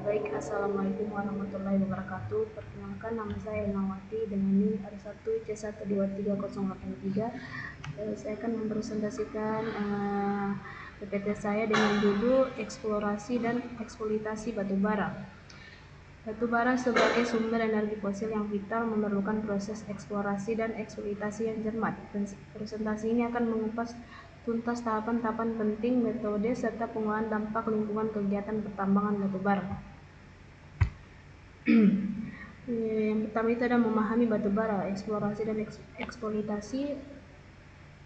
Baik, Assalamualaikum warahmatullahi wabarakatuh. Perkenalkan, nama saya Elnawati dengan NIM R1C1230883. Saya akan mempresentasikan PPT saya dengan judul Eksplorasi dan Eksploitasi Batubara. Batubara sebagai sumber energi fosil yang vital memerlukan proses eksplorasi dan eksploitasi yang cermat. Presentasi ini akan mengupas tuntas tahapan-tahapan penting, metode, serta pengolahan dampak lingkungan kegiatan pertambangan batubara. Yang pertama itu ada memahami batubara, eksplorasi dan eksploitasi.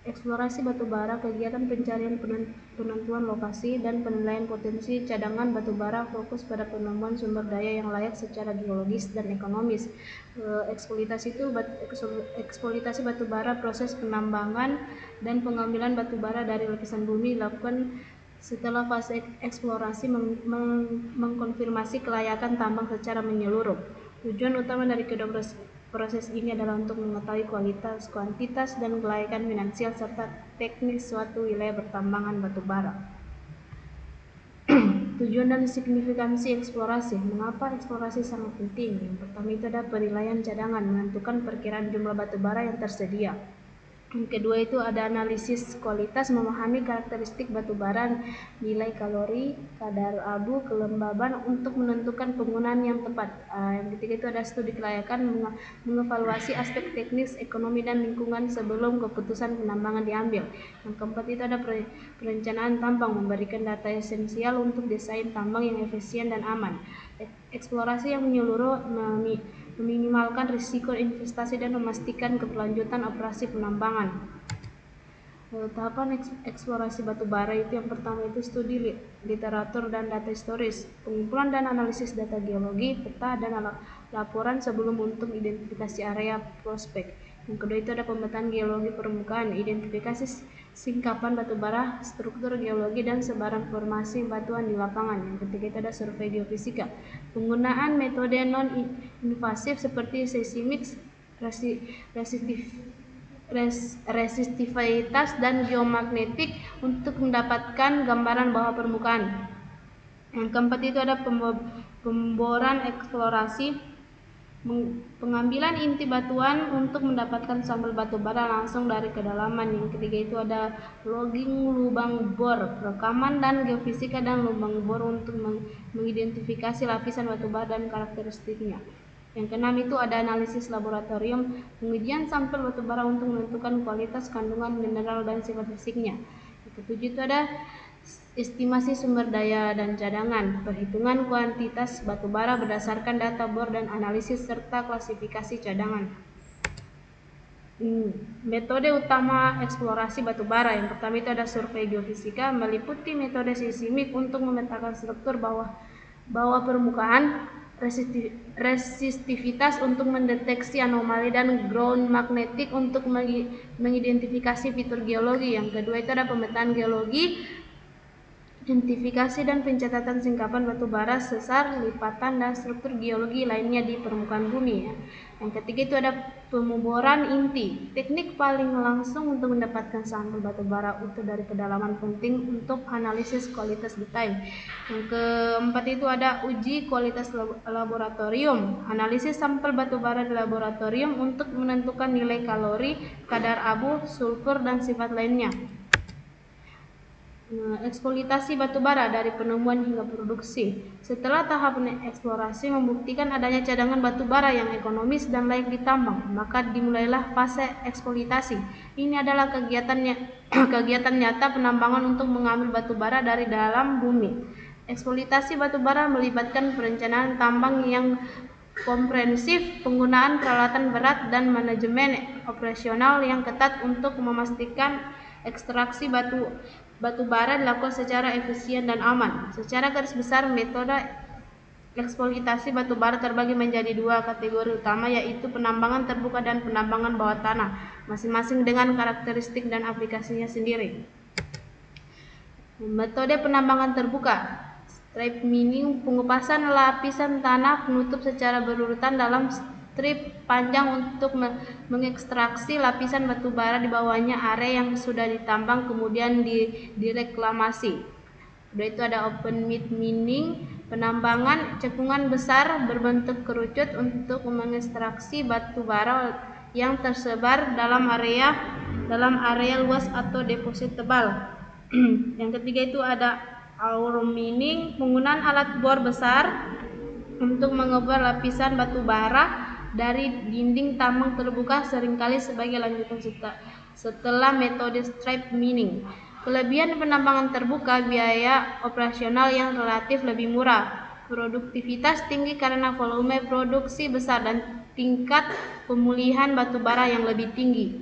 Eksplorasi batubara, kegiatan pencarian, penentuan lokasi, dan penilaian potensi cadangan batubara fokus pada penemuan sumber daya yang layak secara geologis dan ekonomis. Eksploitasi batubara, proses penambangan dan pengambilan batubara dari lapisan bumi dilakukan setelah fase eksplorasi mengkonfirmasi kelayakan tambang secara menyeluruh. Tujuan utama dari kedua proses ini adalah untuk mengetahui kualitas, kuantitas, dan kelayakan finansial serta teknis suatu wilayah pertambangan batubara. Tujuan dan signifikansi eksplorasi. Mengapa eksplorasi sangat penting? Yang pertama itu ada penilaian cadangan, menentukan perkiraan jumlah batubara yang tersedia. Yang kedua itu ada analisis kualitas, memahami karakteristik batubara, nilai kalori, kadar abu, kelembaban untuk menentukan penggunaan yang tepat. Yang ketiga itu ada studi kelayakan, mengevaluasi aspek teknis, ekonomi, dan lingkungan sebelum keputusan penambangan diambil. Yang keempat itu ada perencanaan tambang, memberikan data esensial untuk desain tambang yang efisien dan aman. Eksplorasi yang menyeluruh, meminimalkan risiko investasi dan memastikan keberlanjutan operasi penambangan. Tahapan eksplorasi batubara itu yang pertama itu studi literatur dan data historis, pengumpulan dan analisis data geologi, peta, dan laporan sebelum untuk identifikasi area prospek. Yang kedua itu ada pemetaan geologi permukaan, identifikasi singkapan batubara, struktur geologi, dan sebaran formasi batuan di lapangan. Yang ketiga itu ada survei geofisika, penggunaan metode non-invasif seperti seismik, resistivitas, dan geomagnetik untuk mendapatkan gambaran bawah permukaan. Yang keempat itu ada pemboran eksplorasi, pengambilan inti batuan untuk mendapatkan sampel batubara langsung dari kedalaman. Yang ketiga itu ada logging lubang bor, rekaman dan geofisika dan lubang bor untuk mengidentifikasi lapisan batubara dan karakteristiknya. Yang keenam itu ada analisis laboratorium, pengujian sampel batubara untuk menentukan kualitas, kandungan mineral, dan sifat fisiknya. Yang ketujuh itu ada estimasi sumber daya dan cadangan, perhitungan kuantitas batubara berdasarkan data bor dan analisis serta klasifikasi cadangan. Metode utama eksplorasi batubara yang pertama itu ada survei geofisika, meliputi metode seismik untuk memetakan struktur bawah permukaan, resistivitas untuk mendeteksi anomali, dan ground magnetic untuk mengidentifikasi fitur geologi. Yang kedua itu ada pemetaan geologi, identifikasi dan pencatatan singkapan batubara, sesar, lipatan, dan struktur geologi lainnya di permukaan bumi. Yang ketiga itu ada pemboran inti, teknik paling langsung untuk mendapatkan sampel batubara utuh dari kedalaman, penting untuk analisis kualitas detail. Yang keempat itu ada uji kualitas laboratorium, analisis sampel batubara di laboratorium untuk menentukan nilai kalori, kadar abu, sulfur, dan sifat lainnya. Eksploitasi batubara dari penemuan hingga produksi. Setelah tahap eksplorasi membuktikan adanya cadangan batubara yang ekonomis dan layak ditambang, maka dimulailah fase eksploitasi. Ini adalah kegiatan nyata penambangan untuk mengambil batubara dari dalam bumi. Eksploitasi batubara melibatkan perencanaan tambang yang komprehensif, penggunaan peralatan berat, dan manajemen operasional yang ketat untuk memastikan ekstraksi batubara dilakukan secara efisien dan aman. Secara garis besar, metode eksploitasi batubara terbagi menjadi dua kategori utama, yaitu penambangan terbuka dan penambangan bawah tanah, masing-masing dengan karakteristik dan aplikasinya sendiri. Metode penambangan terbuka, strip mining, pengupasan lapisan tanah penutup secara berurutan dalam strip panjang untuk mengekstraksi lapisan batubara di bawahnya area yang sudah ditambang kemudian direklamasi. Kedua itu ada open pit mining, penambangan cekungan besar berbentuk kerucut untuk mengekstraksi batu bara yang tersebar dalam area luas atau deposit tebal. Yang ketiga itu ada ore mining, penggunaan alat bor besar untuk mengebor lapisan batu bara dari dinding tambang terbuka seringkali sebagai lanjutan setelah metode stripe mining. Kelebihan penambangan terbuka, biaya operasional yang relatif lebih murah, produktivitas tinggi karena volume produksi besar, dan tingkat pemulihan batu bara yang lebih tinggi.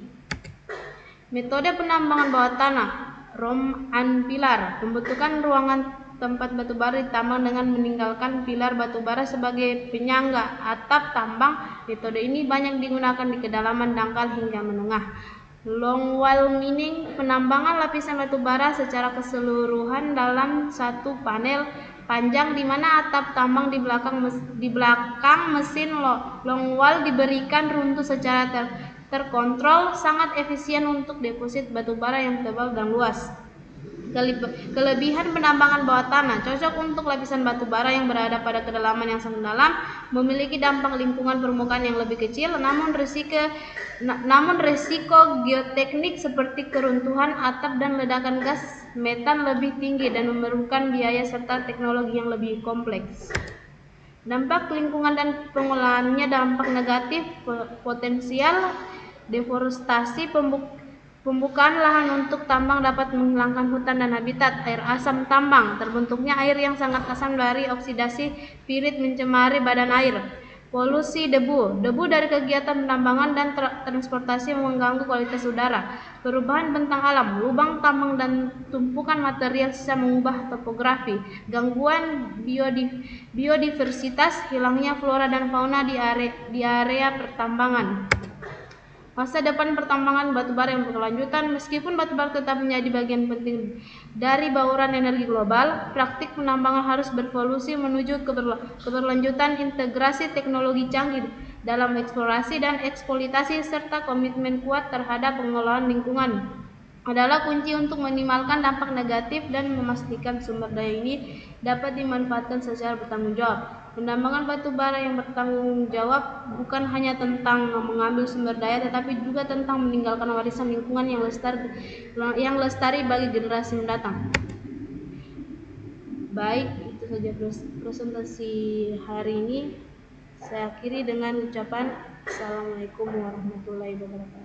Metode penambangan bawah tanah, room and pilar, pembentukan ruangan tempat batu bara ditambang dengan meninggalkan pilar batu bara sebagai penyangga atap tambang. Metode ini banyak digunakan di kedalaman dangkal hingga menengah. Longwall mining, penambangan lapisan batu bara secara keseluruhan dalam satu panel panjang di mana atap tambang di belakang mesin longwall diberikan runtuh secara terkontrol, sangat efisien untuk deposit batu bara yang tebal dan luas. Kelebihan penambangan bawah tanah, cocok untuk lapisan batu bara yang berada pada kedalaman yang sangat dalam, memiliki dampak lingkungan permukaan yang lebih kecil, namun risiko geoteknik seperti keruntuhan atap dan ledakan gas metan lebih tinggi dan memerlukan biaya serta teknologi yang lebih kompleks. Dampak lingkungan dan pengolahannya, dampak negatif potensial deforestasi, pembukaan lahan untuk tambang dapat menghilangkan hutan dan habitat, air asam tambang, terbentuknya air yang sangat asam dari oksidasi pirit mencemari badan air, polusi debu dari kegiatan penambangan dan transportasi mengganggu kualitas udara, perubahan bentang alam, lubang tambang dan tumpukan material sisa mengubah topografi, gangguan biodiversitas, hilangnya flora dan fauna di area pertambangan. Masa depan pertambangan batubara yang berkelanjutan. Meskipun batubara tetap menjadi bagian penting dari bauran energi global, praktik penambangan harus berevolusi menuju keberlanjutan, integrasi teknologi canggih dalam eksplorasi dan eksploitasi, serta komitmen kuat terhadap pengelolaan lingkungan adalah kunci untuk meminimalkan dampak negatif dan memastikan sumber daya ini dapat dimanfaatkan secara bertanggung jawab. Penambangan batu bara yang bertanggung jawab bukan hanya tentang mengambil sumber daya, tetapi juga tentang meninggalkan warisan lingkungan yang lestari bagi generasi mendatang. Baik, itu saja presentasi hari ini. Saya akhiri dengan ucapan Assalamualaikum warahmatullahi wabarakatuh.